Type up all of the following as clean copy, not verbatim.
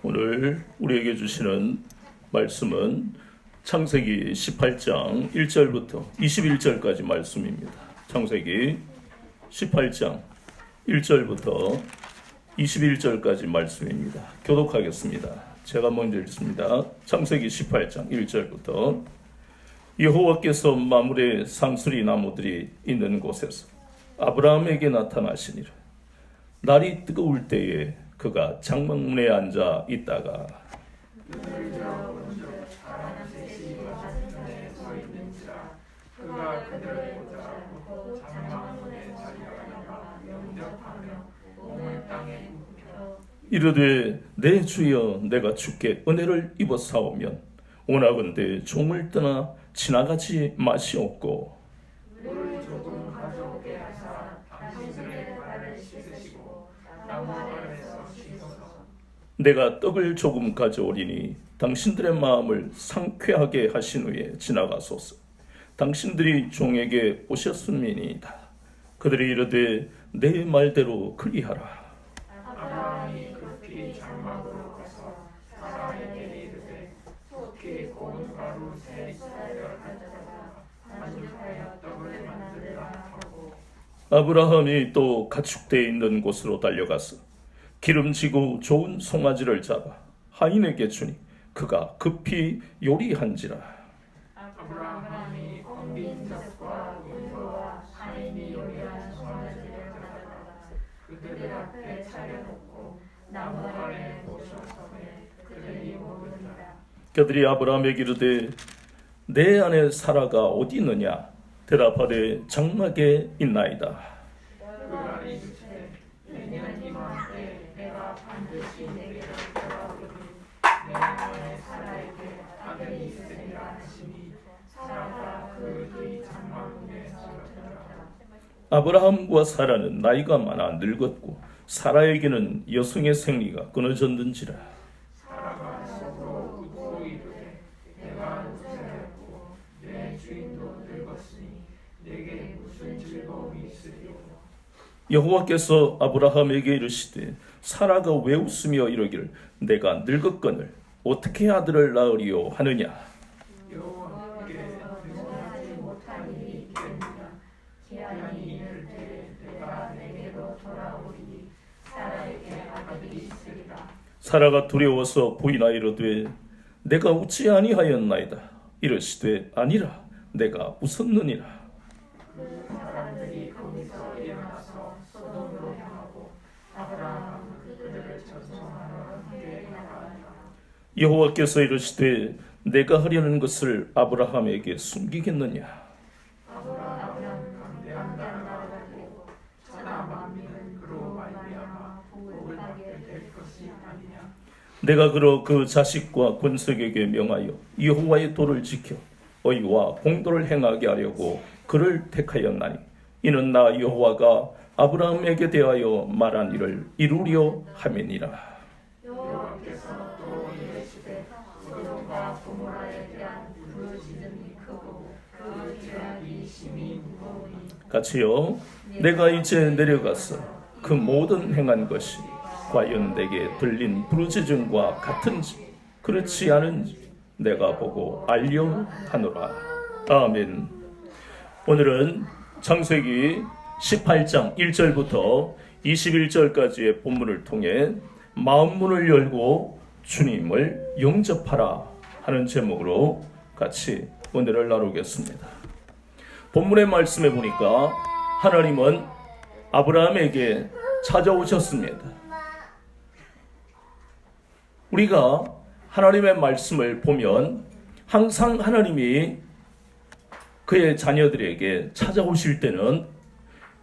오늘 우리에게 주시는 말씀은 창세기 18장 1절부터 21절까지 말씀입니다. 창세기 18장 1절부터 21절까지 말씀입니다. 교독하겠습니다. 제가 먼저 읽습니다. 창세기 18장 1절부터 여호와께서 마물의 상수리 나무들이 있는 곳에서 아브라함에게 나타나시니라. 날이 뜨거울 때에 그가 장막문에 앉아 있다가 이르되 내 주여 내가 주께 은혜를 입어 사오면 원하건대 종을 떠나 지나가지 마시옵고 내가 떡을 조금 가져오리니 당신들의 마음을 상쾌하게 하신 후에 지나가소서. 당신들이 종에게 오셨음이니이다. 그들이 이르되 내 말대로 그리하라. 아브라함이 급히 장막으로 가서 사라에게 이르되 속히 고운 가루 세 쌀을 가져다가 반죽하여 떡을 만들라 하고 아브라함이 또 가축대에 있는 곳으로 달려가서 기름지고 좋은 송아지를 잡아 하인에게 주니 그가 급히 요리한지라. 아브라함이 엉빈 젖과 우유와 하인이 요리한 송아지를 가져다가 그들 앞에 차려놓고 나무 아래 모셔서에 그들이 먹으니라. 그들이 아브라함에게 이르되 내 아내 사라가 어디 있느냐? 대답하되 장막에 있나이다. 그가 이르되 내년 이맘때 내가 반드시 내게로 돌아오리니 내 아내 사라에게 아들이 있으리라 하시니 사라가 그 뒤 장막문에 서더라. 아브라함과 사라는 나이가 많아 늙었고 사라에게는 여성의 생리가 끊어졌는지라. 사라가 속으로 웃고 이르되 내가 노쇠하였고 내 주인도 늙었으니 내게 무슨 즐거움이 있으리요. 여호와께서 아브라함에게 이르시되 사라가 왜 웃으며 이러기를 내가 늙었거늘 어떻게 아들을 낳으리요 하느냐. 여호와께 능하지 못한 일이 있겠느냐. 기한이 이를 때 내가 내게로 돌아오리니 사라에게 아들이 있으리라. 사라가 두려워서 부인하 이르되 내가 웃지 아니하였나이다. 이르시되 아니라 내가 웃었느니라. 그 사람들이 거기서 일어나서 소돔으로 향하고 아브라함은 그들을 전송하러 함께 나가니라. 여호와께서 이르시되 내가 하려는 것을 아브라함에게 숨기겠느냐. 아브라함은 강대한 나라가 되고 천하 만민은 그로 말미암아 복을 받게 될 것이 아니냐. 내가 그러 그 자식과 권석에게 명하여 여호와의 도를 지켜 의와 공도를 행하게 하려고 그를 택하였나니 이는 나 여호와가 아브라함에게 대하여 말한 일을 이루려 함이니라. 여호와께서 또 이르시되 소돔과 고모라에 대한 부르짖음이 크고 그 죄악이 심히 무거우니 같이요. 내가 이제 내려가서 그 모든 행한 것이 과연 내게 들린 부르짖음과 같은지 그렇지 않은지 내가 보고 알려 하노라. 아멘. 오늘은 창세기 18장 1절부터 21절까지의 본문을 통해 마음문을 열고 주님을 영접하라 하는 제목으로 같이 은혜를 나누겠습니다. 본문의 말씀에 보니까 하나님은 아브라함에게 찾아오셨습니다. 우리가 하나님의 말씀을 보면 항상 하나님이 그의 자녀들에게 찾아오실 때는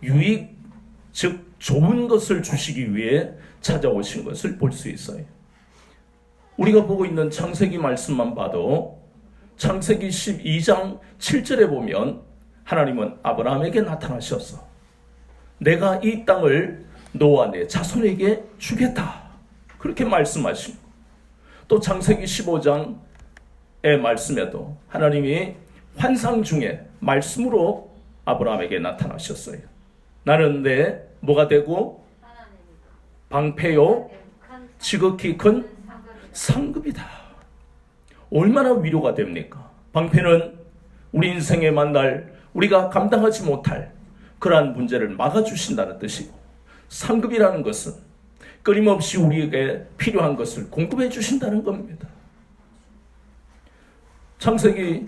유익, 즉 좋은 것을 주시기 위해 찾아오신 것을 볼 수 있어요. 우리가 보고 있는 창세기 말씀만 봐도 창세기 12장 7절에 보면 하나님은 아브라함에게 나타나셔서 내가 이 땅을 너와 내 자손에게 주겠다 그렇게 말씀하시고, 또 창세기 15장의 말씀에도 하나님이 환상 중에 말씀으로 아브라함에게 나타나셨어요. 나는 내 뭐가 되고 방패요 지극히 큰 상급이다. 얼마나 위로가 됩니까? 방패는 우리 인생에 만날 우리가 감당하지 못할 그러한 문제를 막아주신다는 뜻이고, 상급이라는 것은 끊임없이 우리에게 필요한 것을 공급해 주신다는 겁니다. 창세기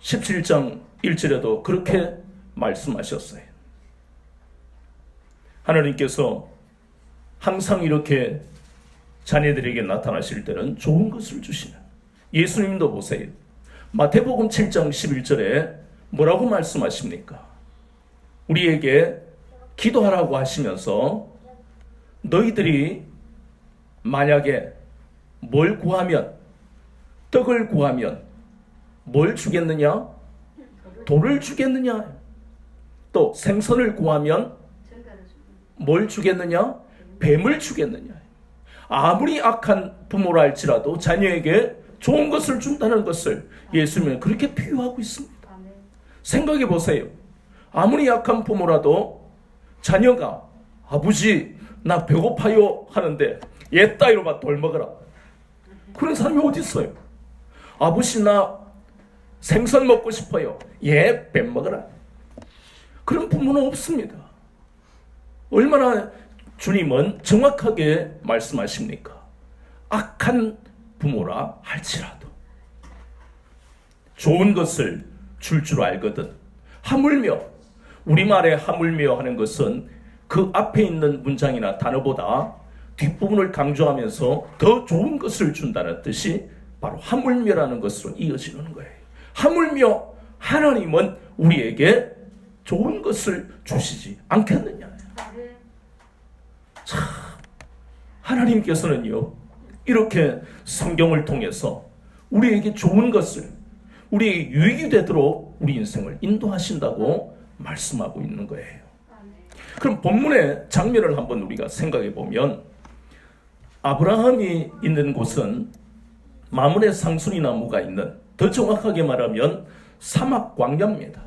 17장 1절에도 그렇게 말씀하셨어요. 하나님께서 항상 이렇게 자녀들에게 나타나실 때는 좋은 것을 주시는, 예수님도 보세요. 마태복음 7장 11절에 뭐라고 말씀하십니까? 우리에게 기도하라고 하시면서 너희들이 만약에 뭘 구하면, 떡을 구하면 뭘 주겠느냐? 돌을 주겠느냐? 또 생선을 구하면 뭘 주겠느냐? 뱀을 주겠느냐? 아무리 악한 부모라 할지라도 자녀에게 좋은 것을 준다는 것을 예수님은 그렇게 비유하고 있습니다. 생각해 보세요. 아무리 약한 부모라도 자녀가 아버지 나 배고파요 하는데 얘 따위로만 돌 먹어라, 그런 사람이 어디 있어요? 아버지 나 생선 먹고 싶어요, 얘 뱀 먹어라, 그런 부모는 없습니다. 얼마나 주님은 정확하게 말씀하십니까? 악한 부모라 할지라도 좋은 것을 줄 줄 알거든. 하물며, 우리말에 하물며 하는 것은 그 앞에 있는 문장이나 단어보다 뒷부분을 강조하면서 더 좋은 것을 준다는 뜻이 바로 하물며라는 것으로 이어지는 거예요. 하물며 하나님은 우리에게 좋은 것을 주시지 않겠느냐. 참, 하나님께서는요, 이렇게 성경을 통해서 우리에게 좋은 것을, 우리에게 유익이 되도록 우리 인생을 인도하신다고 말씀하고 있는 거예요. 그럼 본문의 장면을 한번 우리가 생각해 보면, 아브라함이 있는 곳은 마므레 상수리 나무가 있는, 더 정확하게 말하면 사막 광야입니다.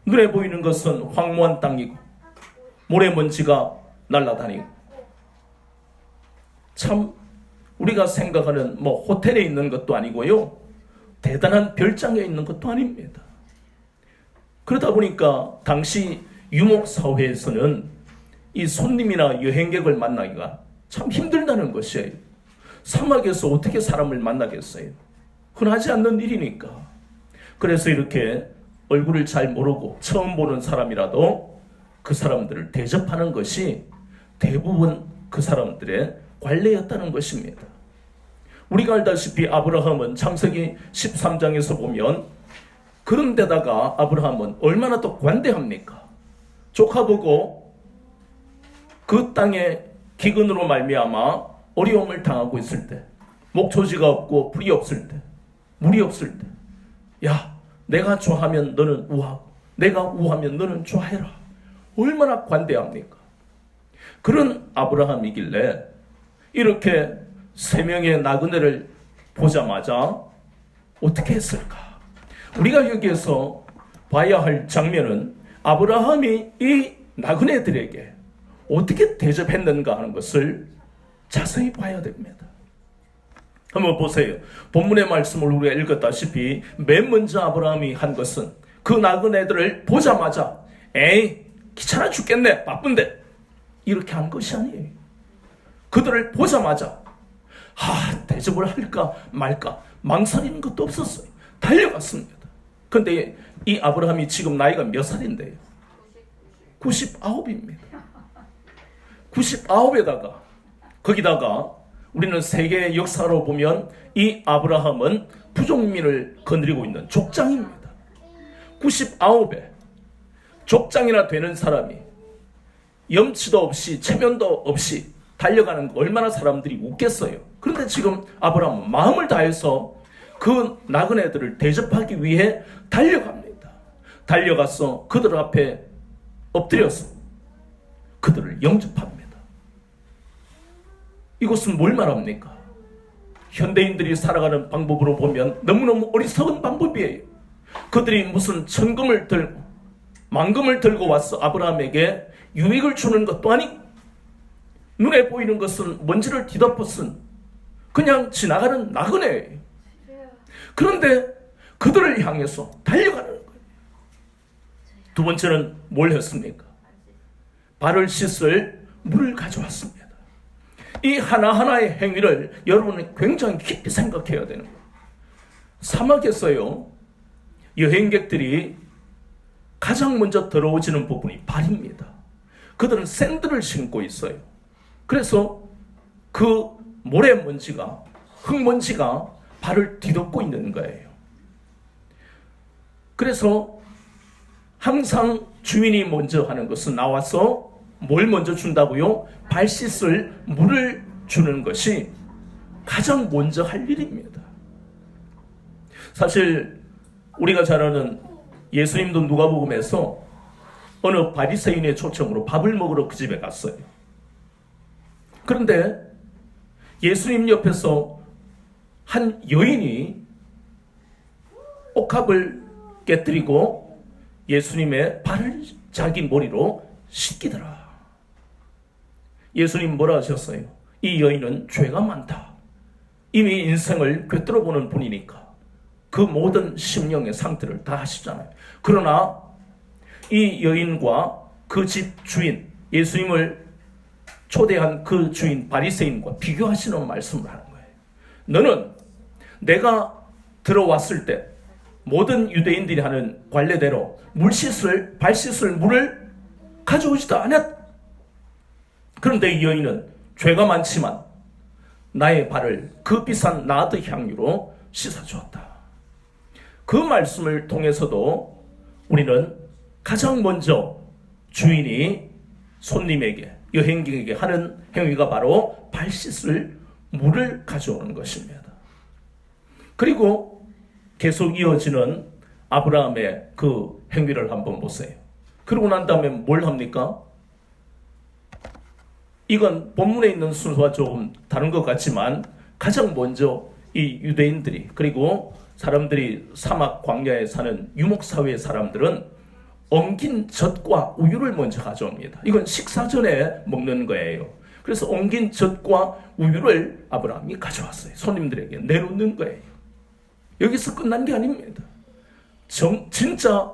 눈에 보이는 것은 황무한 땅이고 모래먼지가 날아다니고, 참 우리가 생각하는 호텔에 있는 것도 아니고요, 대단한 별장에 있는 것도 아닙니다. 그러다 보니까 당시 유목사회에서는 이 손님이나 여행객을 만나기가 참 힘들다는 것이에요. 사막에서 어떻게 사람을 만나겠어요? 흔하지 않는 일이니까. 그래서 이렇게 얼굴을 잘 모르고 처음 보는 사람이라도 그 사람들을 대접하는 것이 대부분 그 사람들의 관례였다는 것입니다. 우리가 알다시피 아브라함은 창세기 13장에서 보면, 그런 데다가 아브라함은 얼마나 또 관대합니까? 조카 보고 그 땅에 기근으로 말미암아 어려움을 당하고 있을 때, 목초지가 없고 불이 없을 때, 물이 없을 때, 야, 내가 좋아하면 너는 우하고 내가 우하면 너는 좋아해라. 얼마나 관대합니까? 그런 아브라함이길래 이렇게 세 명의 나그네를 보자마자 어떻게 했을까? 우리가 여기에서 봐야 할 장면은 아브라함이 이 나그네들에게 어떻게 대접했는가 하는 것을 자세히 봐야 됩니다. 한번 보세요. 본문의 말씀을 우리가 읽었다시피 맨 먼저 아브라함이 한 것은 그 나그네들을 보자마자 에이 귀찮아 죽겠네 바쁜데 이렇게 한 것이 아니에요. 그들을 보자마자 대접을 할까 말까 망설이는 것도 없었어요. 달려갔습니다. 그런데 이 아브라함이 지금 나이가 몇 살인데요? 99입니다. 99에다가 거기다가 우리는 세계 역사로 보면 이 아브라함은 부족민을 거느리고 있는 족장입니다. 99에 족장이나 되는 사람이 염치도 없이 체면도 없이 달려가는 거 얼마나 사람들이 웃겠어요. 그런데 지금 아브라함은 마음을 다해서 그 나그네들을 대접하기 위해 달려갑니다. 달려가서 그들 앞에 엎드려서 그들을 영접합니다. 이것은 뭘 말합니까? 현대인들이 살아가는 방법으로 보면 너무너무 어리석은 방법이에요. 그들이 무슨 천금을 들고 만금을 들고 와서 아브라함에게 유익을 주는 것도 아니고 눈에 보이는 것은 먼지를 뒤덮어 쓴 그냥 지나가는 나그네예요. 그런데 그들을 향해서 달려가는 거예요. 두 번째는 뭘 했습니까? 발을 씻을 물을 가져왔습니다. 이 하나하나의 행위를 여러분은 굉장히 깊이 생각해야 되는 거예요. 사막에서요, 여행객들이 가장 먼저 더러워지는 부분이 발입니다. 그들은 샌들을 신고 있어요. 그래서 그 모래먼지가, 흙먼지가 발을 뒤덮고 있는 거예요. 그래서 항상 주인이 먼저 하는 것은 나와서 뭘 먼저 준다고요? 발 씻을 물을 주는 것이 가장 먼저 할 일입니다. 사실 우리가 잘 아는 예수님도 누가복음에서 어느 바리새인의 초청으로 밥을 먹으러 그 집에 갔어요. 그런데 예수님 옆에서 한 여인이 옥합을 깨뜨리고 예수님의 발을 자기 머리로 씻기더라. 예수님 뭐라 하셨어요? 이 여인은 죄가 많다. 이미 인생을 꿰뚫어보는 분이니까 그 모든 심령의 상태를 다 하시잖아요. 그러나 이 여인과 그 집 주인, 예수님을 초대한 그 주인 바리새인과 비교하시는 말씀을 하는 거예요. 너는 내가 들어왔을 때 모든 유대인들이 하는 관례대로 발 씻을 물을 가져오지도 않았다. 그런데 이 여인은 죄가 많지만 나의 발을 그 비싼 나드 향유로 씻어주었다. 그 말씀을 통해서도 우리는 가장 먼저 주인이 손님에게, 여행객에게 하는 행위가 바로 발 씻을 물을 가져오는 것입니다. 그리고 계속 이어지는 아브라함의 그 행위를 한번 보세요. 그러고 난 다음에 뭘 합니까? 이건 본문에 있는 순서와 조금 다른 것 같지만 가장 먼저 이 유대인들이, 그리고 사람들이 사막 광야에 사는 유목사회의 사람들은 엉긴 젖과 우유를 먼저 가져옵니다. 이건 식사 전에 먹는 거예요. 그래서 엉긴 젖과 우유를 아브라함이 가져왔어요. 손님들에게 내놓는 거예요. 여기서 끝난 게 아닙니다. 진짜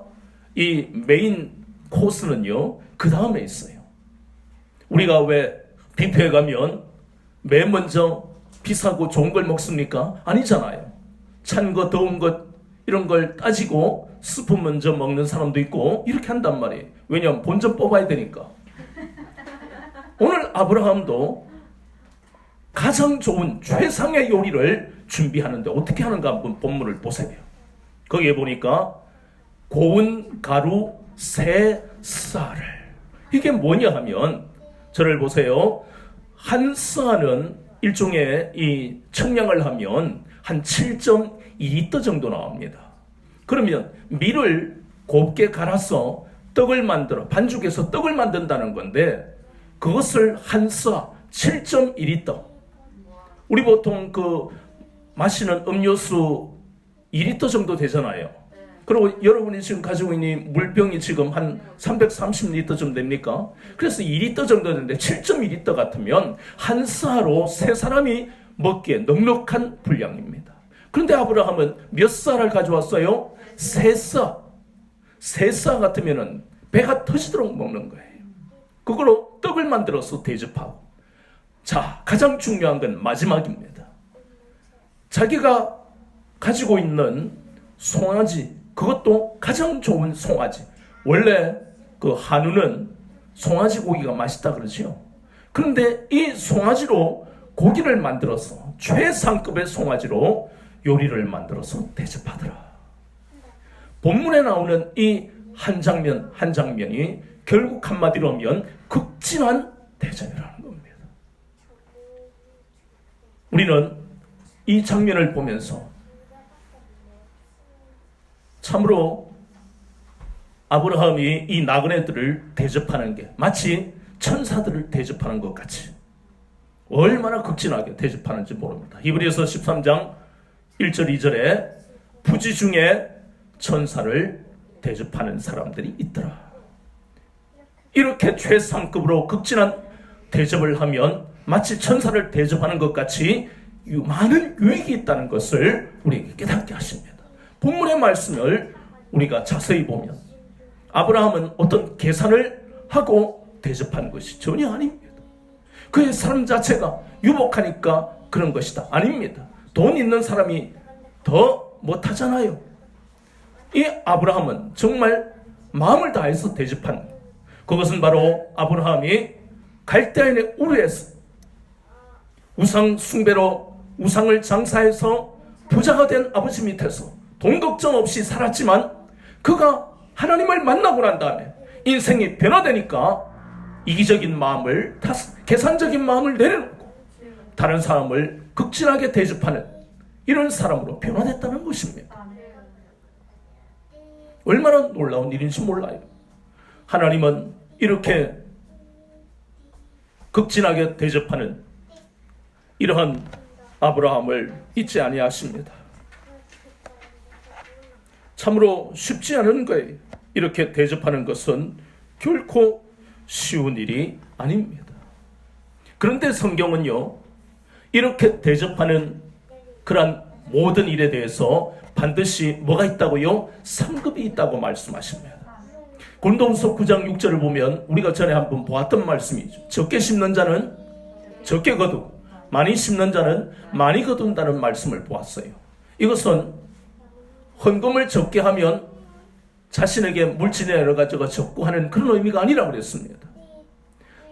이 메인 코스는요, 그 다음에 있어요. 우리가 왜 뷔페에 가면 맨 먼저 비싸고 좋은 걸 먹습니까? 아니잖아요. 찬 거, 더운 것 이런 걸 따지고 스프 먼저 먹는 사람도 있고 이렇게 한단 말이에요. 왜냐하면 본전 뽑아야 되니까. 오늘 아브라함도 가장 좋은 최상의 요리를 준비하는데 어떻게 하는가 한번 본문을 보세요. 거기에 보니까 고운 가루 세 쌀을, 이게 뭐냐 하면 저를 보세요. 한 쌀은 일종의 이 청량을 하면 한 7.2리터 정도 나옵니다. 그러면 밀을 곱게 갈아서 떡을 만들어, 반죽해서 떡을 만든다는 건데 그것을 한 쌀 7.2리터. 우리 보통 그 마시는 음료수 2리터 정도 되잖아요. 그리고 여러분이 지금 가지고 있는 물병이 지금 한 330리터 좀 됩니까? 그래서 2리터 정도 되는데 7.2리터 같으면 한 쌀로 세 사람이 먹기에 넉넉한 분량입니다. 그런데 아브라함은 몇 쌀을 가져왔어요? 세 쌀. 세 쌀 같으면 배가 터지도록 먹는 거예요. 그걸로 떡을 만들어서 대접하고, 자, 가장 중요한 건 마지막입니다. 자기가 가지고 있는 송아지, 그것도 가장 좋은 송아지. 원래 그 한우는 송아지 고기가 맛있다 그러죠. 그런데 이 송아지로 고기를 만들어서 최상급의 송아지로 요리를 만들어서 대접하더라. 본문에 나오는 이 한 장면 한 장면이 결국 한마디로 하면 극진한 대접이라는 겁니다. 우리는 이 장면을 보면서 참으로 아브라함이 이 나그네들을 대접하는 게 마치 천사들을 대접하는 것 같이 얼마나 극진하게 대접하는지 모릅니다. 히브리서 13장 1절 2절에 부지 중에 천사를 대접하는 사람들이 있더라. 이렇게 최상급으로 극진한 대접을 하면 마치 천사를 대접하는 것 같이 많은 유익이 있다는 것을 우리에게 깨닫게 하십니다. 본문의 말씀을 우리가 자세히 보면 아브라함은 어떤 계산을 하고 대접한 것이 전혀 아닙니다. 그의 삶 자체가 유복하니까 그런 것이다. 아닙니다. 돈 있는 사람이 더 못하잖아요. 이 아브라함은 정말 마음을 다해서 대접한, 그것은 바로 아브라함이 갈대아인의 우르에서 우상 숭배로 우상을 장사해서 부자가 된 아버지 밑에서 돈 걱정 없이 살았지만 그가 하나님을 만나고 난 다음에 인생이 변화되니까 이기적인 마음을, 계산적인 마음을 내려놓고 다른 사람을 극진하게 대접하는 이런 사람으로 변화됐다는 것입니다. 얼마나 놀라운 일인지 몰라요. 하나님은 이렇게 극진하게 대접하는 이러한 아브라함을 잊지 아니하십니다. 참으로 쉽지 않은 거예요. 이렇게 대접하는 것은 결코 쉬운 일이 아닙니다. 그런데 성경은요, 이렇게 대접하는 그러한 모든 일에 대해서 반드시 뭐가 있다고요? 상급이 있다고 말씀하십니다. 고린도후서 9장 6절을 보면 우리가 전에 한번 보았던 말씀이죠. 적게 심는 자는 적게 거두고 많이 심는 자는 많이 거둔다는 말씀을 보았어요. 이것은 헌금을 적게 하면 자신에게 물질이나 여러 가지가 적고 하는 그런 의미가 아니라고 그랬습니다.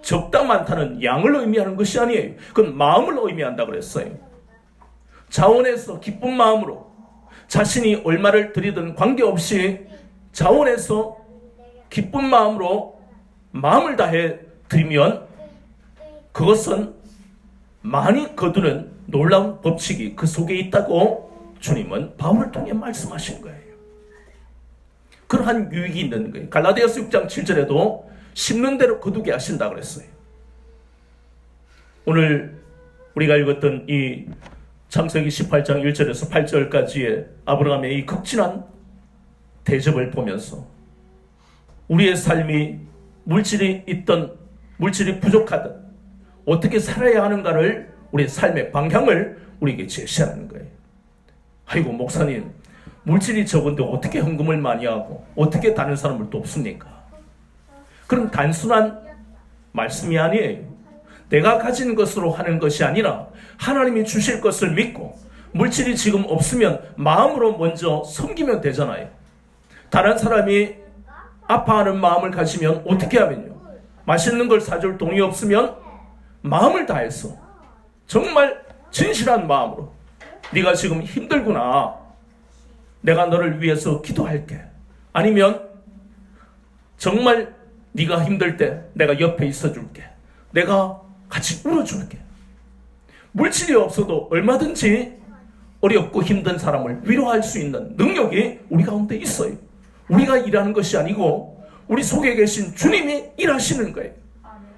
적다 많다는 양을 의미하는 것이 아니에요. 그건 마음을 의미한다고 그랬어요. 자원해서 기쁜 마음으로 자신이 얼마를 드리든 관계없이 자원해서 기쁜 마음으로 마음을 다해 드리면 그것은 많이 거두는 놀라운 법칙이 그 속에 있다고 주님은 바울을 통해 말씀하신 거예요. 그러한 유익이 있는 거예요. 갈라디아서 6장 7절에도 심는 대로 거두게 하신다고 그랬어요. 오늘 우리가 읽었던 이 창세기 18장 1절에서 8절까지의 아브라함의 이 극진한 대접을 보면서 우리의 삶이 물질이 있던 물질이 부족하든 어떻게 살아야 하는가를 우리의 삶의 방향을 우리에게 제시하는 거예요. 아이고 목사님, 물질이 적은데 어떻게 헌금을 많이 하고 어떻게 다른 사람을 돕습니까? 그럼 단순한 말씀이 아니에요. 내가 가진 것으로 하는 것이 아니라 하나님이 주실 것을 믿고 물질이 지금 없으면 마음으로 먼저 섬기면 되잖아요. 다른 사람이 아파하는 마음을 가지면 어떻게 하면요? 맛있는 걸 사줄 돈이 없으면 마음을 다해서 정말 진실한 마음으로 네가 지금 힘들구나, 내가 너를 위해서 기도할게. 아니면 정말 네가 힘들 때 내가 옆에 있어줄게. 내가 같이 울어줄게. 물질이 없어도 얼마든지 어렵고 힘든 사람을 위로할 수 있는 능력이 우리 가운데 있어요. 우리가 일하는 것이 아니고 우리 속에 계신 주님이 일하시는 거예요.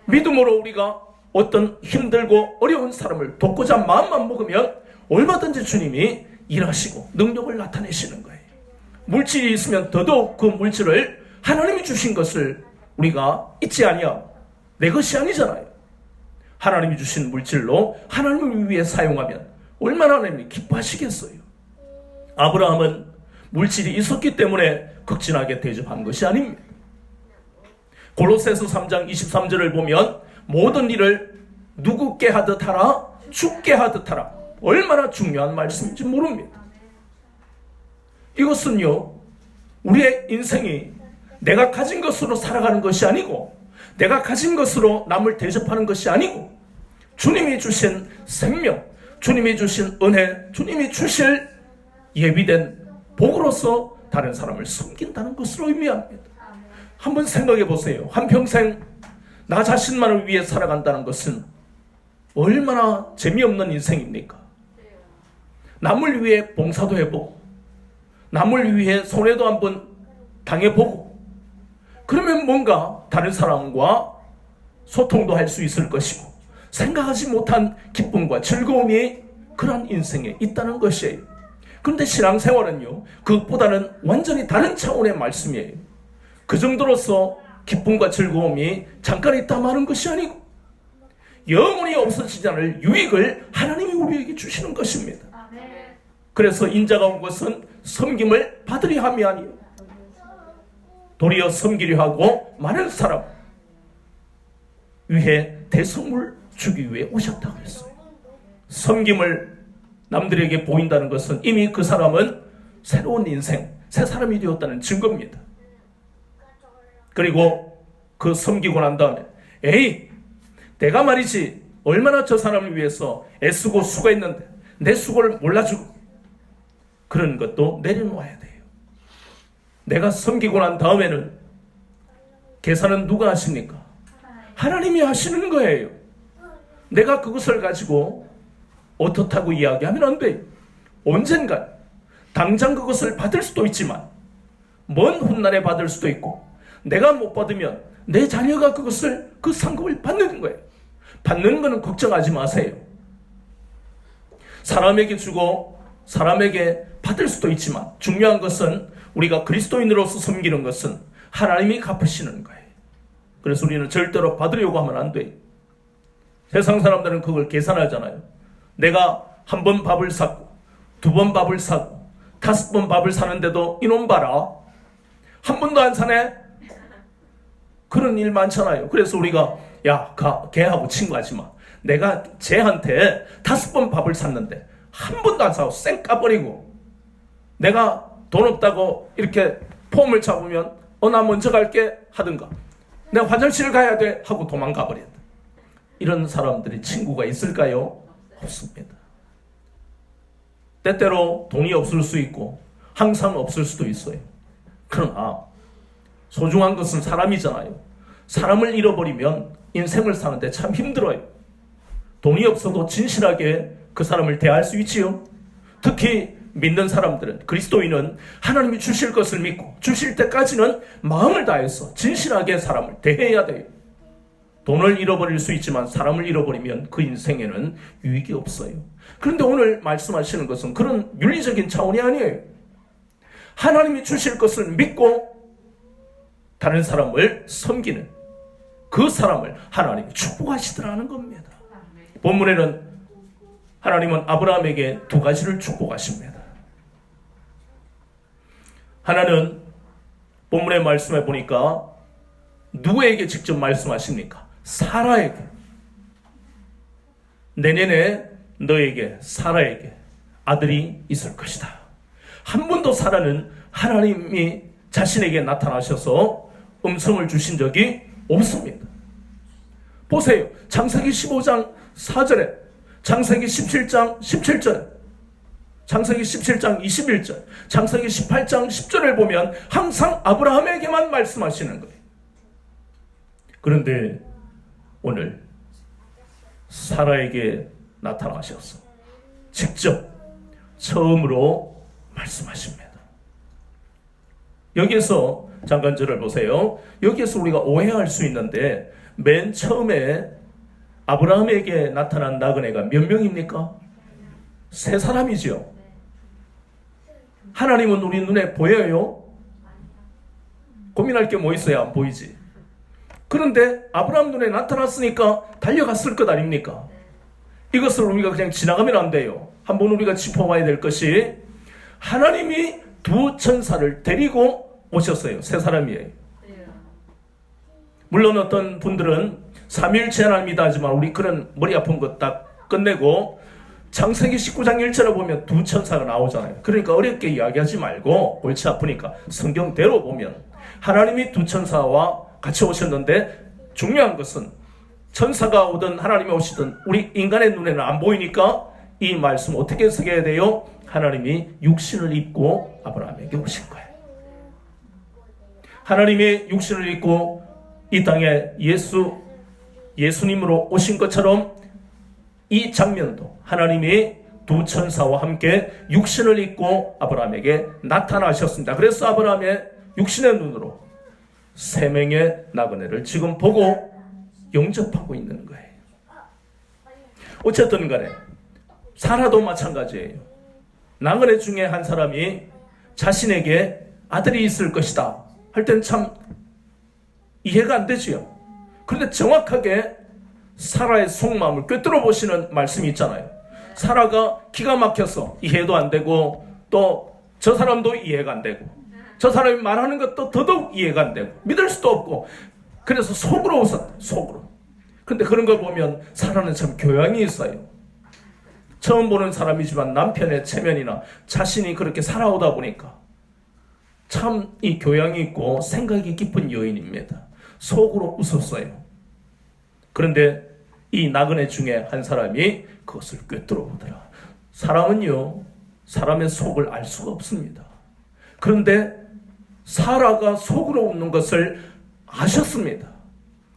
믿음으로 우리가 어떤 힘들고 어려운 사람을 돕고자 마음만 먹으면 얼마든지 주님이 일하시고 능력을 나타내시는 거예요. 물질이 있으면 더더욱 그 물질을 하나님이 주신 것을 우리가 잊지 아니하고 내 것이 아니잖아요. 하나님이 주신 물질로 하나님을 위해 사용하면 얼마나 하나님이 기뻐하시겠어요. 아브라함은 물질이 있었기 때문에 극진하게 대접한 것이 아닙니다. 골로새서 3장 23절을 보면 모든 일을 누구께 하듯 하라, 주께 하듯 하라. 얼마나 중요한 말씀인지 모릅니다. 이것은요, 우리의 인생이 내가 가진 것으로 살아가는 것이 아니고, 내가 가진 것으로 남을 대접하는 것이 아니고, 주님이 주신 생명, 주님이 주신 은혜, 주님이 주실 예비된 복으로서 다른 사람을 섬긴다는 것으로 의미합니다. 한번 생각해 보세요. 한평생 나 자신만을 위해 살아간다는 것은 얼마나 재미없는 인생입니까? 남을 위해 봉사도 해보고, 남을 위해 손해도 한번 당해보고, 그러면 뭔가 다른 사람과 소통도 할 수 있을 것이고, 생각하지 못한 기쁨과 즐거움이 그런 인생에 있다는 것이에요. 그런데 신앙생활은요, 그것보다는 완전히 다른 차원의 말씀이에요. 그 정도로서 기쁨과 즐거움이 잠깐 있다 마는 것이 아니고, 영원히 없어지지 않을 유익을 하나님이 우리에게 주시는 것입니다. 그래서 인자가 온 것은 섬김을 받으려 함이 아니요, 도리어 섬기려 하고 많은 사람 위해 대성물 주기 위해 오셨다고 했어요. 섬김을 남들에게 보인다는 것은 이미 그 사람은 새로운 인생, 새 사람이 되었다는 증거입니다. 그리고 그 섬기고 난 다음에, 에이, 내가 말이지 얼마나 저 사람을 위해서 애쓰고 수고했는데 내 수고를 몰라주고, 그런 것도 내려놓아야 돼요. 내가 섬기고 난 다음에는 계산은 누가 하십니까? 하나님이 하시는 거예요. 내가 그것을 가지고 어떻다고 이야기하면 안 돼요. 언젠가 당장 그것을 받을 수도 있지만 먼 훗날에 받을 수도 있고, 내가 못 받으면 내 자녀가 그것을, 그 상급을 받는 거예요. 받는 거는 걱정하지 마세요. 사람에게 주고 사람에게 받을 수도 있지만 중요한 것은 우리가 그리스도인으로서 섬기는 것은 하나님이 갚으시는 거예요. 그래서 우리는 절대로 받으려고 하면 안 돼요. 세상 사람들은 그걸 계산하잖아요. 내가 한 번 밥을 샀고, 두 번 밥을 사고, 5번 밥을 사는데도 이놈 봐라, 한 번도 안 사네? 그런 일 많잖아요. 그래서 우리가, 야, 걔하고 친구하지 마. 내가 쟤한테 5번 밥을 샀는데 한 번도 안 사고 쌩 까버리고, 내가 돈 없다고 이렇게 폼을 잡으면 나 먼저 갈게 하든가, 내가 화장실을 가야 돼 하고 도망가 버린다. 이런 사람들이 친구가 있을까요? 없습니다. 때때로 돈이 없을 수 있고 항상 없을 수도 있어요. 그러나 소중한 것은 사람이잖아요. 사람을 잃어버리면 인생을 사는데 참 힘들어요. 돈이 없어도 진실하게 그 사람을 대할 수 있지요. 특히 믿는 사람들은, 그리스도인은 하나님이 주실 것을 믿고 주실 때까지는 마음을 다해서 진실하게 사람을 대해야 돼요. 돈을 잃어버릴 수 있지만 사람을 잃어버리면 그 인생에는 유익이 없어요. 그런데 오늘 말씀하시는 것은 그런 윤리적인 차원이 아니에요. 하나님이 주실 것을 믿고 다른 사람을 섬기는 그 사람을 하나님이 축복하시더라는 겁니다. 본문에는 하나님은 아브라함에게 두 가지를 축복하십니다. 하나는 본문의 말씀에 보니까 누구에게 직접 말씀하십니까? 사라에게. 내년에 너에게, 사라에게 아들이 있을 것이다. 한 번도 사라는 하나님이 자신에게 나타나셔서 음성을 주신 적이 없습니다. 보세요. 창세기 15장 4절에, 창세기 17장 17절, 창세기 17장 21절, 창세기 18장 10절을 보면 항상 아브라함에게만 말씀하시는 거예요. 그런데 오늘 사라에게 나타나셔서 직접 처음으로 말씀하십니다. 여기에서 잠깐 저를 보세요. 여기에서 우리가 오해할 수 있는데, 맨 처음에 아브라함에게 나타난 나그네가 몇 명입니까? 3사람이죠. 하나님은 우리 눈에 보여요? 고민할 게 뭐 있어야 안 보이지. 그런데 아브라함 눈에 나타났으니까 달려갔을 것 아닙니까? 이것을 우리가 그냥 지나가면 안 돼요. 한번 우리가 짚어봐야 될 것이, 하나님이 두 천사를 데리고 오셨어요. 3사람이에요. 물론 어떤 분들은 삼위일체 하나님이다 하지만 우리 그런 머리 아픈 거 딱 끝내고 창세기 19장 1절에 보면 두 천사가 나오잖아요. 그러니까 어렵게 이야기하지 말고 골치 아프니까 성경대로 보면 하나님이 두 천사와 같이 오셨는데 중요한 것은 천사가 오든 하나님이 오시든 우리 인간의 눈에는 안 보이니까 이 말씀 어떻게 해석해야 돼요? 하나님이 육신을 입고 아브라함에게 오신 거예요. 하나님이 육신을 입고 이 땅에 예수님으로 오신 것처럼 이 장면도 하나님이 두 천사와 함께 육신을 입고 아브라함에게 나타나셨습니다. 그래서 아브라함의 육신의 눈으로 세 명의 나그네를 지금 보고 영접하고 있는 거예요. 어쨌든 간에 사라도 마찬가지예요. 나그네 중에 한 사람이 자신에게 아들이 있을 것이다 할 땐 참 이해가 안 되지요. 그런데 정확하게 사라의 속마음을 꿰뚫어 보시는 말씀이 있잖아요. 사라가 기가 막혀서 이해도 안 되고 또 저 사람도 이해가 안 되고 저 사람이 말하는 것도 더더욱 이해가 안 되고 믿을 수도 없고 그래서 속으로 웃었다. 속으로. 근데 그런 걸 보면 사라는 참 교양이 있어요. 처음 보는 사람이지만 남편의 체면이나 자신이 그렇게 살아오다 보니까 참 이 교양이 있고 생각이 깊은 여인입니다. 속으로 웃었어요. 그런데 이 나그네 중에 한 사람이 그것을 꿰뚫어 보더라. 사람은요, 사람의 속을 알 수가 없습니다. 그런데 사라가 속으로 웃는 것을 아셨습니다.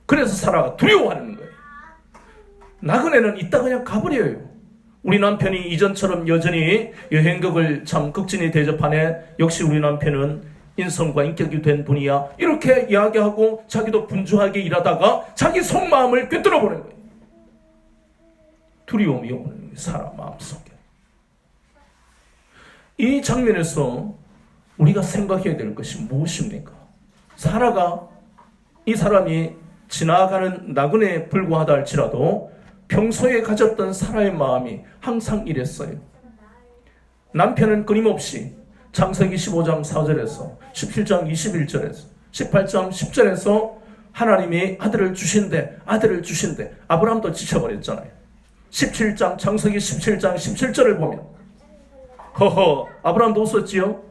그래서 사라가 두려워하는 거예요. 나그네는 이따 그냥 가버려요. 우리 남편이 이전처럼 여전히 여행객을 참 극진히 대접하네. 역시 우리 남편은 인성과 인격이 된 분이야. 이렇게 이야기하고 자기도 분주하게 일하다가 자기 속마음을 꿰뚫어 보는 거예요. 두려움이 오는 거예요. 사람 마음속에. 이 장면에서 우리가 생각해야 될 것이 무엇입니까? 사라가 이 사람이 지나가는 나그네에 불과하다 할지라도 평소에 가졌던 사라의 마음이 항상 이랬어요. 남편은 끊임없이 창세기 15장 4절에서 17장 21절에서 18장 10절에서 하나님이 아들을 주신대 아브라함도 지쳐버렸잖아요. 17장 창세기 17장 17절을 보면 허허 아브라함도 웃었지요.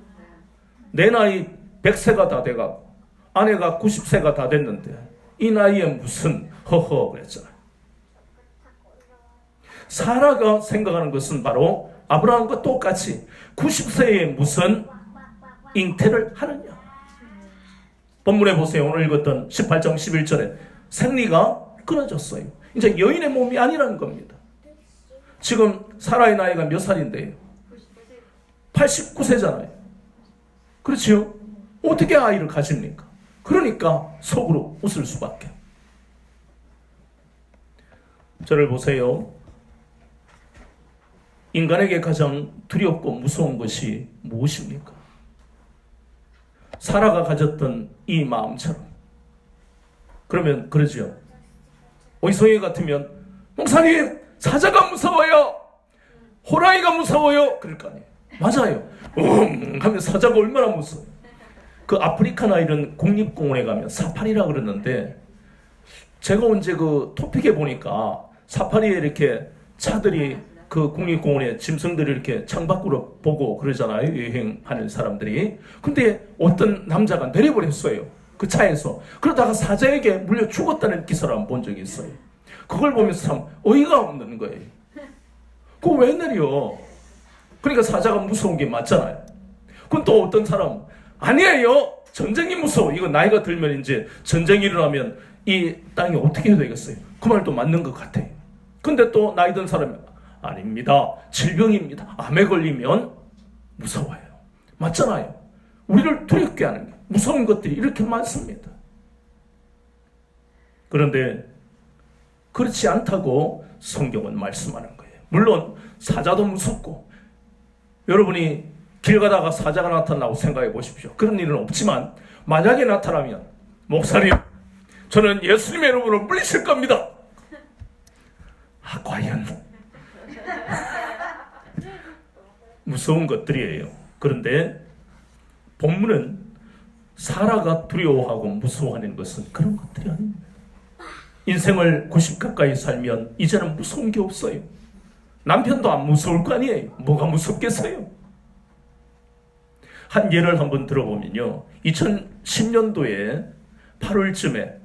내 나이 100세가 다 돼가고 아내가 90세가 다 됐는데 이 나이에 무슨 허허 그랬잖아요. 사라가 생각하는 것은 바로 아브라함과 똑같이 90세에 무슨 잉태를 하느냐. 본문에 보세요. 오늘 읽었던 18장 11절에 생리가 끊어졌어요. 이제 여인의 몸이 아니라는 겁니다. 지금 사라의 나이가 몇 살인데요? 89세잖아요. 그렇지요? 어떻게 아이를 가집니까? 그러니까 속으로 웃을 수밖에. 저를 보세요. 인간에게 가장 두렵고 무서운 것이 무엇입니까? 사라가 가졌던 이 마음처럼. 그러면 그러죠. 오이성이 같으면 목사님 사자가 무서워요. 호랑이가 무서워요. 그럴 거 아니에요. 맞아요. 하면 사자가 얼마나 무서워요. 그 아프리카나 이런 국립공원에 가면 사파리라 그러는데 제가 언제 그 토픽에 보니까 사파리에 이렇게 차들이 그 국립공원에 짐승들을 이렇게 창밖으로 보고 그러잖아요. 여행하는 사람들이. 근데 어떤 남자가 내려버렸어요. 그 차에서. 그러다가 사자에게 물려 죽었다는 기사를 한번 본 적이 있어요. 그걸 보면서 참 어이가 없는 거예요. 그거 왜 내려? 그러니까 사자가 무서운 게 맞잖아요. 그건 또 어떤 사람 아니에요. 전쟁이 무서워. 이거 나이가 들면 이제 전쟁이 일어나면 이 땅이 어떻게 되겠어요? 그 말도 맞는 것 같아요. 근데 또 나이 든 사람이 아닙니다. 질병입니다. 암에 걸리면 무서워요. 맞잖아요. 우리를 두렵게 하는 게 무서운 것들이 이렇게 많습니다. 그런데 그렇지 않다고 성경은 말씀하는 거예요. 물론 사자도 무섭고 여러분이 길 가다가 사자가 나타나고 생각해 보십시오. 그런 일은 없지만 만약에 나타나면 목사님 저는 예수님의 이름으로 물리칠 겁니다. 아 과연 무서운 것들이에요. 그런데 본문은 사라가 두려워하고 무서워하는 것은 그런 것들이 아닙니다. 인생을 90 가까이 살면 이제는 무서운 게 없어요. 남편도 안 무서울 거 아니에요. 뭐가 무섭겠어요? 한 예를 한번 들어보면요, 2010년도에 8월쯤에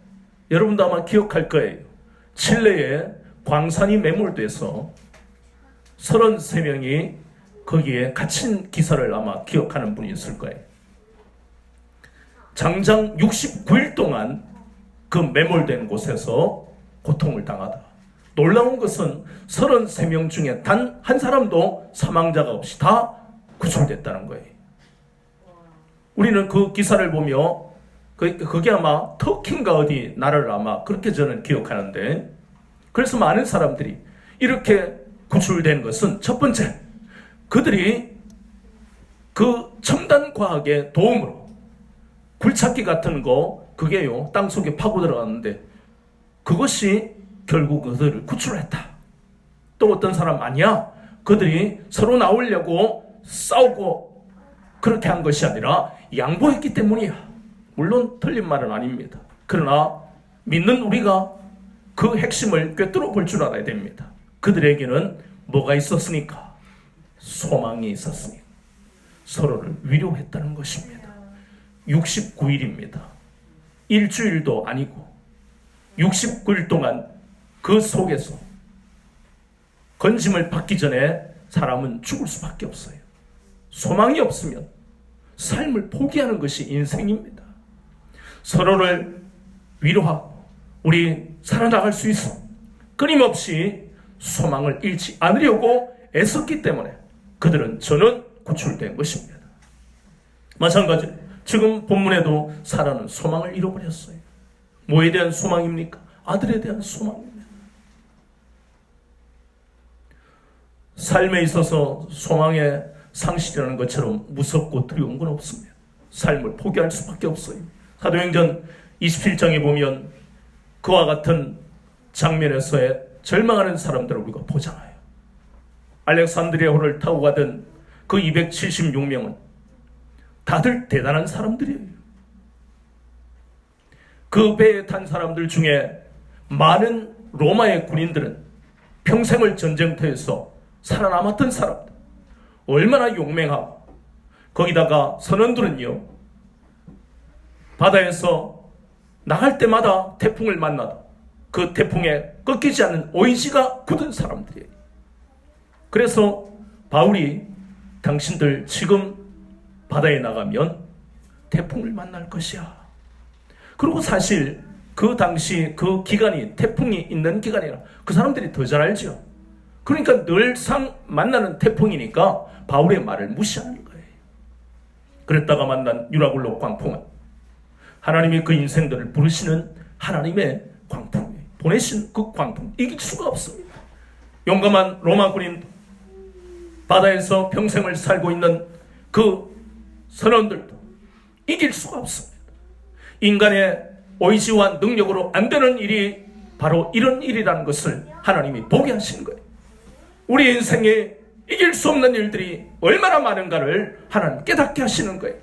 여러분도 아마 기억할 거예요. 칠레에 광산이 매몰돼서 33명이 거기에 갇힌 기사를 아마 기억하는 분이 있을 거예요. 장장 69일 동안 그 매몰된 곳에서 고통을 당하다. 놀라운 것은 33명 중에 단 한 사람도 사망자가 없이 다 구출됐다는 거예요. 우리는 그 기사를 보며 그게 아마 터키인가 어디 나라를 아마 그렇게 저는 기억하는데, 그래서 많은 사람들이 이렇게 구출된 것은 첫 번째, 그들이 그 첨단 과학의 도움으로 굴착기 같은 거 그게요 땅속에 파고 들어갔는데 그것이 결국 그들을 구출했다. 또 어떤 사람 아니야, 그들이 서로 나오려고 싸우고 그렇게 한 것이 아니라 양보했기 때문이야. 물론 틀린 말은 아닙니다. 그러나 믿는 우리가 그 핵심을 꿰뚫어 볼 줄 알아야 됩니다. 그들에게는 뭐가 있었으니까? 소망이 있었으니까 서로를 위로했다는 것입니다. 69일입니다. 일주일도 아니고 69일 동안 그 속에서 건짐을 받기 전에 사람은 죽을 수밖에 없어요. 소망이 없으면 삶을 포기하는 것이 인생입니다. 서로를 위로하고 우리 살아나갈 수 있어 끊임없이 소망을 잃지 않으려고 애썼기 때문에 그들은 저는 구출된 것입니다. 마찬가지로 지금 본문에도 사라는 소망을 잃어버렸어요. 뭐에 대한 소망입니까? 아들에 대한 소망입니다. 삶에 있어서 소망의 상실이라는 것처럼 무섭고 두려운 건 없습니다. 삶을 포기할 수밖에 없어요. 사도행전 27장에 보면 그와 같은 장면에서의 절망하는 사람들을 우리가 보잖아요. 알렉산드리아호를 타고 가던 그 276명은 다들 대단한 사람들이에요. 그 배에 탄 사람들 중에 많은 로마의 군인들은 평생을 전쟁터에서 살아남았던 사람들, 얼마나 용맹하고, 거기다가 선원들은요 바다에서 나갈 때마다 태풍을 만나도 그 태풍에 꺾이지 않는 의지가 굳은 사람들이에요. 그래서 바울이 당신들 지금 바다에 나가면 태풍을 만날 것이야. 그리고 사실 그 당시 그 기간이 태풍이 있는 기간이라 그 사람들이 더 잘 알죠. 그러니까 늘상 만나는 태풍이니까 바울의 말을 무시하는 거예요. 그랬다가 만난 유라굴로 광풍은 하나님이 그 인생들을 부르시는 하나님의 광풍, 보내신 그 광풍, 이길 수가 없습니다. 용감한 로마 군인, 바다에서 평생을 살고 있는 그 선원들도 이길 수가 없습니다. 인간의 의지와 능력으로 안 되는 일이 바로 이런 일이라는 것을 하나님이 보게 하신 거예요. 우리 인생에 이길 수 없는 일들이 얼마나 많은가를 하나님 깨닫게 하시는 거예요.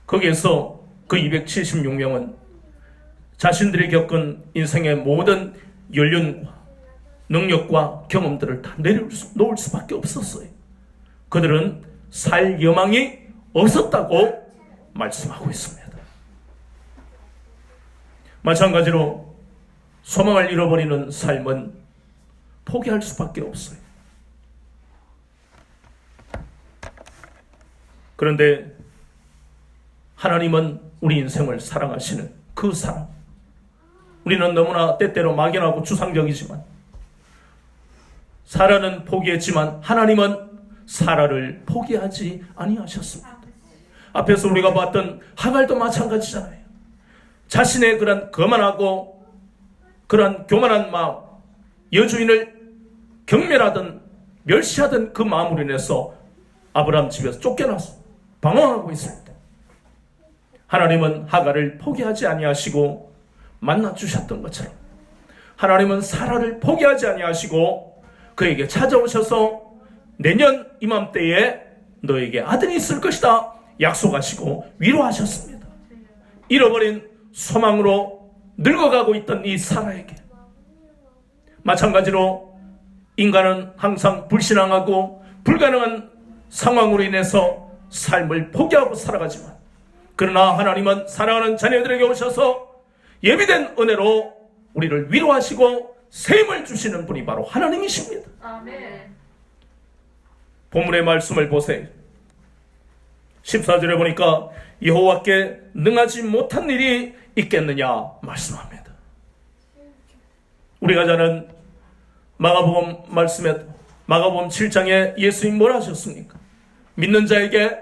거기에서 그 276명은 자신들이 겪은 인생의 모든 연륜과 능력과 경험들을 다 내려놓을 수밖에 없었어요. 그들은 살 여망이 없었다고 말씀하고 있습니다. 마찬가지로 소망을 잃어버리는 삶은 포기할 수밖에 없어요. 그런데 하나님은 우리 인생을 사랑하시는 그 사랑, 우리는 너무나 때때로 막연하고 추상적이지만 사라는 포기했지만 하나님은 사라를 포기하지 아니하셨습니다. 앞에서 우리가 봤던 하갈도 마찬가지잖아요. 자신의 그런 거만하고 그런 교만한 마음, 여주인을 경멸하던 멸시하던 그 마음으로 인해서 아브라함 집에서 쫓겨나서 방황하고 있습니다. 하나님은 하갈을 포기하지 아니하시고 만나주셨던 것처럼 하나님은 사라를 포기하지 아니하시고 그에게 찾아오셔서 내년 이맘때에 너에게 아들이 있을 것이다 약속하시고 위로하셨습니다. 잃어버린 소망으로 늙어가고 있던 이 사라에게 마찬가지로 인간은 항상 불신앙하고 불가능한 상황으로 인해서 삶을 포기하고 살아가지만, 그러나 하나님은 사랑하는 자녀들에게 오셔서 예비된 은혜로 우리를 위로하시고 새 힘을 주시는 분이 바로 하나님이십니다. 아멘. 본문의 말씀을 보세요. 14절에 보니까 여호와께 능하지 못한 일이 있겠느냐 말씀합니다. 우리가 자는 마가복음 말씀에, 마가복음 7장에 예수님 뭐라 하셨습니까? 믿는 자에게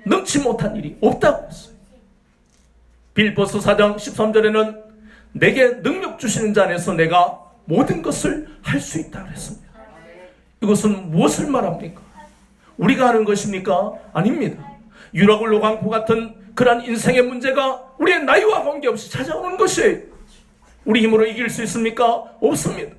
능치 못한 일이 없다고 했어요. 빌보서 4장 13절에는 내게 능력 주시는 자 안에서 내가 모든 것을 할 수 있다고 했습니다. 이것은 무엇을 말합니까? 우리가 하는 것입니까? 아닙니다. 유라굴로 강포 같은 그러한 인생의 문제가 우리의 나이와 관계없이 찾아오는 것이에요. 우리 힘으로 이길 수 있습니까? 없습니다.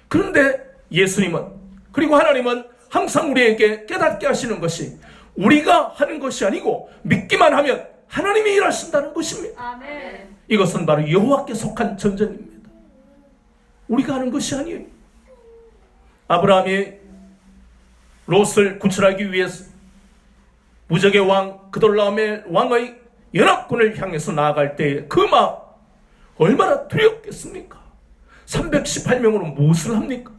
그런데 예수님은, 그리고 하나님은 항상 우리에게 깨닫게 하시는 것이 우리가 하는 것이 아니고 믿기만 하면 하나님이 일하신다는 것입니다. 아멘. 이것은 바로 여호와께 속한 전쟁입니다. 우리가 하는 것이 아니에요. 아브라함이 롯을 구출하기 위해서 무적의 왕 그돌라움의 왕의 연합군을 향해서 나아갈 때에 그 마음 얼마나 두렵겠습니까? 318명으로 무엇을 합니까?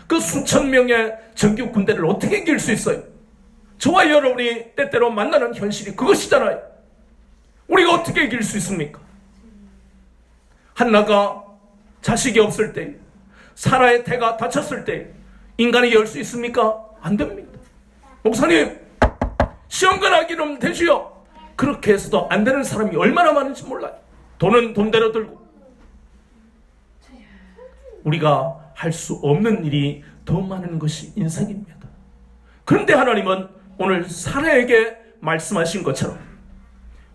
그 수천 명의 정규 군대를 어떻게 이길 수 있어요? 저와 여러분이 때때로 만나는 현실이 그것이잖아요. 우리가 어떻게 이길 수 있습니까? 한나가 자식이 없을 때, 사라의 태가 다쳤을 때 인간이 열 수 있습니까? 안 됩니다. 목사님, 시험관하기 좀 되지요. 그렇게 해서도 안 되는 사람이 얼마나 많은지 몰라요. 돈은 돈대로 들고. 우리가 할 수 없는 일이 더 많은 것이 인생입니다. 그런데 하나님은 오늘 사라에게 말씀하신 것처럼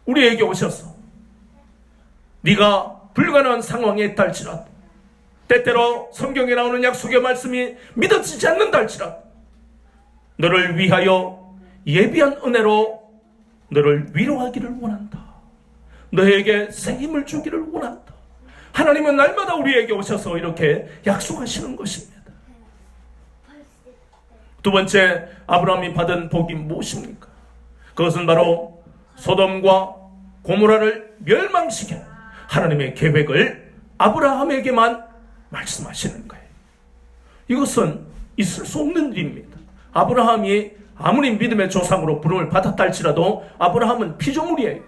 우리에게 오셔서 네가 불가능한 상황에 있달지라도, 때때로 성경에 나오는 약속의 말씀이 믿어지지 않는다 할지라도 너를 위하여 예비한 은혜로 너를 위로하기를 원한다. 너에게 새 힘을 주기를 원한다. 하나님은 날마다 우리에게 오셔서 이렇게 약속하시는 것입니다. 두 번째, 아브라함이 받은 복이 무엇입니까? 그것은 바로 소돔과 고모라를 멸망시켜 하나님의 계획을 아브라함에게만 말씀하시는 거예요. 이것은 있을 수 없는 일입니다. 아브라함이 아무리 믿음의 조상으로 부름을 받았다 할지라도 아브라함은 피조물이에요.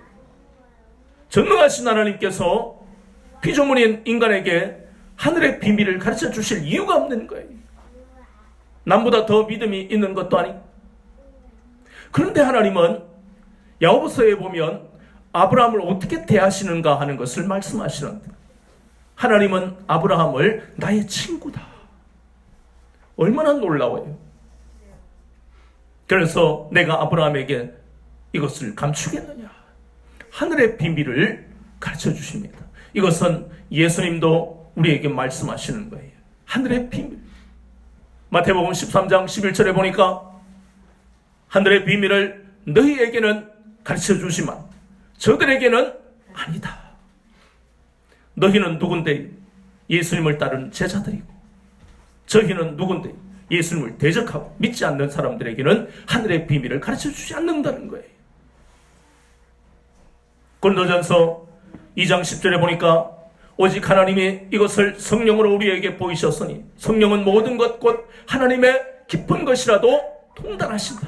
전능하신 하나님께서 피조물인 인간에게 하늘의 비밀을 가르쳐 주실 이유가 없는 거예요. 남보다 더 믿음이 있는 것도 아니고. 그런데 하나님은 야고보서에 보면 아브라함을 어떻게 대하시는가 하는 것을 말씀하시는데, 하나님은 아브라함을 나의 친구다. 얼마나 놀라워요. 그래서 내가 아브라함에게 이것을 감추겠느냐. 하늘의 비밀을 가르쳐 주십니다. 이것은 예수님도 우리에게 말씀하시는 거예요. 하늘의 비밀. 마태복음 13장 11절에 보니까 하늘의 비밀을 너희에게는 가르쳐 주지만 저들에게는 아니다. 너희는 누군데? 예수님을 따르는 제자들이고, 저희는 누군데? 예수님을 대적하고 믿지 않는 사람들에게는 하늘의 비밀을 가르쳐 주지 않는다는 거예요. 고린도전서 2장 10절에 보니까 오직 하나님이 이것을 성령으로 우리에게 보이셨으니 성령은 모든 것 곧 하나님의 깊은 것이라도 통달하신다.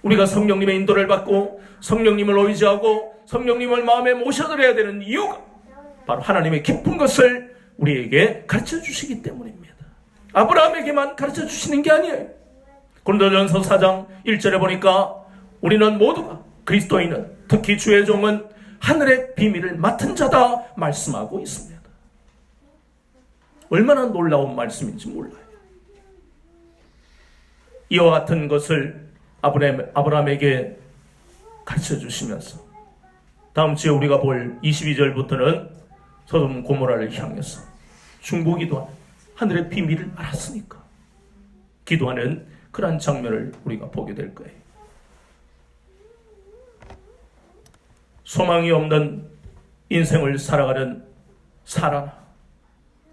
우리가 성령님의 인도를 받고 성령님을 의지하고 성령님을 마음에 모셔드려야 되는 이유가 바로 하나님의 깊은 것을 우리에게 가르쳐 주시기 때문입니다. 아브라함에게만 가르쳐 주시는 게 아니에요. 고린도전서 4장 1절에 보니까 우리는 모두가, 그리스도인은, 특히 주의 종은 하늘의 비밀을 맡은 자다 말씀하고 있습니다. 얼마나 놀라운 말씀인지 몰라요. 이와 같은 것을 아브라함에게 가르쳐 주시면서 다음 주에 우리가 볼 22절부터는 소돔 고모라를 향해서 중보기도하는, 하늘의 비밀을 알았으니까 기도하는 그러한 장면을 우리가 보게 될 거예요. 소망이 없는 인생을 살아가는 사람,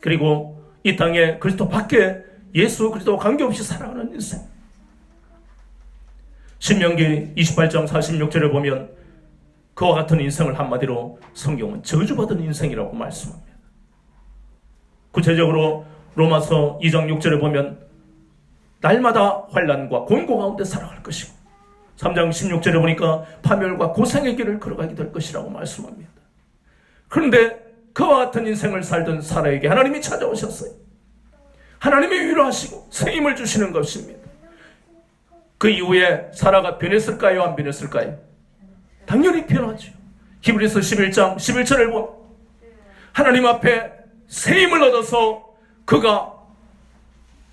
그리고 이 땅에 그리스도 밖에 예수 그리스도 관계없이 살아가는 인생. 신명기 28장 46절에 보면 그와 같은 인생을 한마디로 성경은 저주받은 인생이라고 말씀합니다. 구체적으로 로마서 2장 6절에 보면 날마다 환난과 곤고 가운데 살아갈 것이고 3장 16절에 보니까 파멸과 고생의 길을 걸어가게 될 것이라고 말씀합니다. 그런데 그와 같은 인생을 살던 사라에게 하나님이 찾아오셨어요. 하나님이 위로하시고 새 힘을 주시는 것입니다. 그 이후에 사라가 변했을까요? 안 변했을까요? 당연히 변하죠. 히브리서 11장 11절을 보면 하나님 앞에 새 힘을 얻어서 그가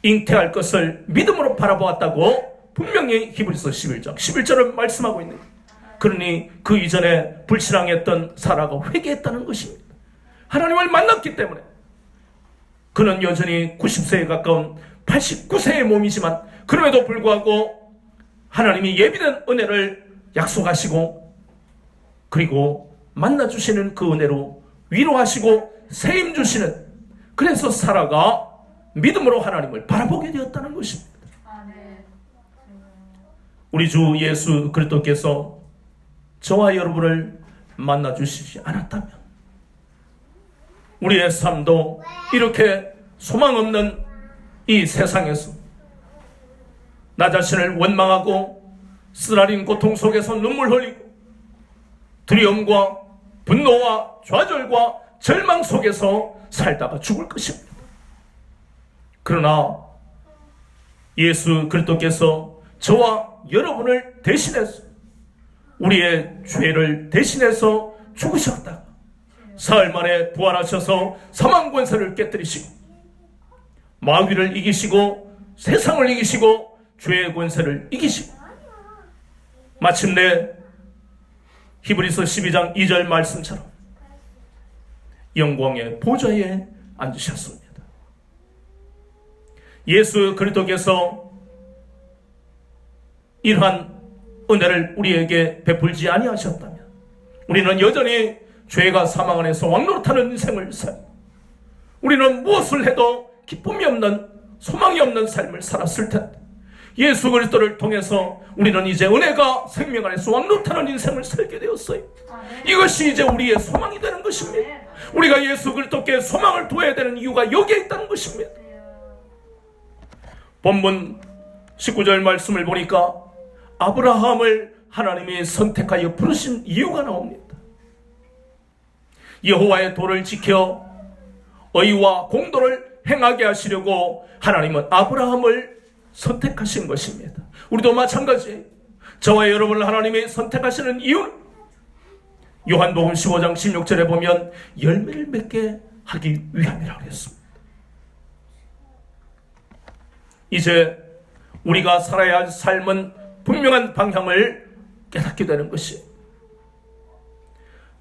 잉태할 것을 믿음으로 바라보았다고 분명히 히브리서 11장 11절을 말씀하고 있는 거예요. 그러니 그 이전에 불신앙했던 사라가 회개했다는 것입니다. 하나님을 만났기 때문에 그는 여전히 90세에 가까운 89세의 몸이지만 그럼에도 불구하고 하나님이 예비된 은혜를 약속하시고 그리고 만나주시는 그 은혜로 위로하시고 세임 주시는, 그래서 사라가 믿음으로 하나님을 바라보게 되었다는 것입니다. 우리 주 예수 그리스도께서 저와 여러분을 만나주시지 않았다면 우리의 삶도 이렇게 소망 없는 이 세상에서 나 자신을 원망하고 쓰라린 고통 속에서 눈물 흘리고 두려움과 분노와 좌절과 절망 속에서 살다가 죽을 것입니다. 그러나 예수 그리스도께서 저와 여러분을 대신해서 우리의 죄를 대신해서 죽으셨다. 사흘 만에 부활하셔서 사망 권세를 깨뜨리시고 마귀를 이기시고 세상을 이기시고 죄의 권세를 이기시고 마침내 히브리서 12장 2절 말씀처럼 영광의 보좌에 앉으셨습니다. 예수 그리스도께서 이러한 은혜를 우리에게 베풀지 아니하셨다면 우리는 여전히 죄가 사망 안에서 왕노릇하는 인생을 살고 우리는 무엇을 해도 기쁨이 없는 소망이 없는 삶을 살았을 텐데 예수 그리스도를 통해서 우리는 이제 은혜가 생명 안에서 왕노릇하는 인생을 살게 되었어요. 이것이 이제 우리의 소망이 되는 것입니다. 우리가 예수 그리스도께 소망을 둬야 되는 이유가 여기에 있다는 것입니다. 본문 19절 말씀을 보니까 아브라함을 하나님이 선택하여 부르신 이유가 나옵니다. 여호와의 도를 지켜 의와 공도를 행하게 하시려고 하나님은 아브라함을 선택하신 것입니다. 우리도 마찬가지 저와 여러분을 하나님이 선택하시는 이유는 요한복음 15장 16절에 보면 열매를 맺게 하기 위함이라고 했습니다. 이제 우리가 살아야 할 삶은 분명한 방향을 깨닫게 되는 것이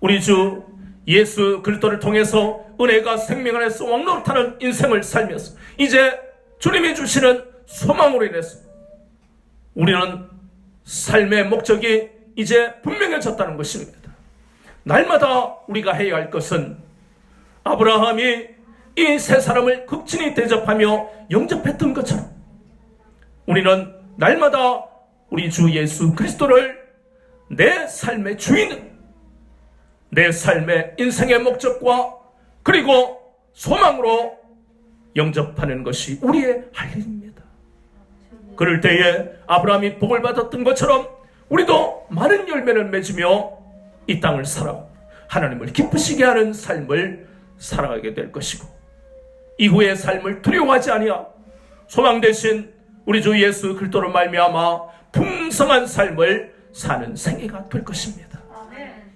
우리 주 예수 그리스도를 통해서 은혜가 생명 안에서 왕노릇하는 인생을 살면서 이제 주님이 주시는 소망으로 인해서 우리는 삶의 목적이 이제 분명해졌다는 것입니다. 날마다 우리가 해야 할 것은 아브라함이 이 세 사람을 극진히 대접하며 영접했던 것처럼 우리는 날마다 우리 주 예수 그리스도를 내 삶의 주인, 내 삶의 인생의 목적과 그리고 소망으로 영접하는 것이 우리의 할 일입니다. 그럴 때에 아브라함이 복을 받았던 것처럼 우리도 많은 열매를 맺으며 이 땅을 살아 하나님을 기쁘시게 하는 삶을 살아가게 될 것이고 이후의 삶을 두려워하지 아니하 소망 대신 우리 주 예수 그리스도로 말미암아 풍성한 삶을 사는 생애가 될 것입니다.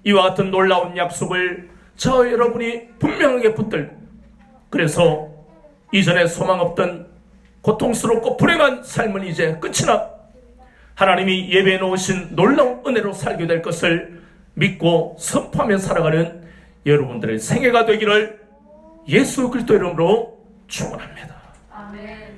이와 같은 놀라운 약속을 저 여러분이 분명하게 붙들고 그래서 이전에 소망 없던 고통스럽고 불행한 삶은 이제 끝이 나 하나님이 예배해 놓으신 놀라운 은혜로 살게 될 것을 믿고 선포하며 살아가는 여러분들의 생애가 되기를 예수 그리스도 이름으로 축원합니다. 아멘.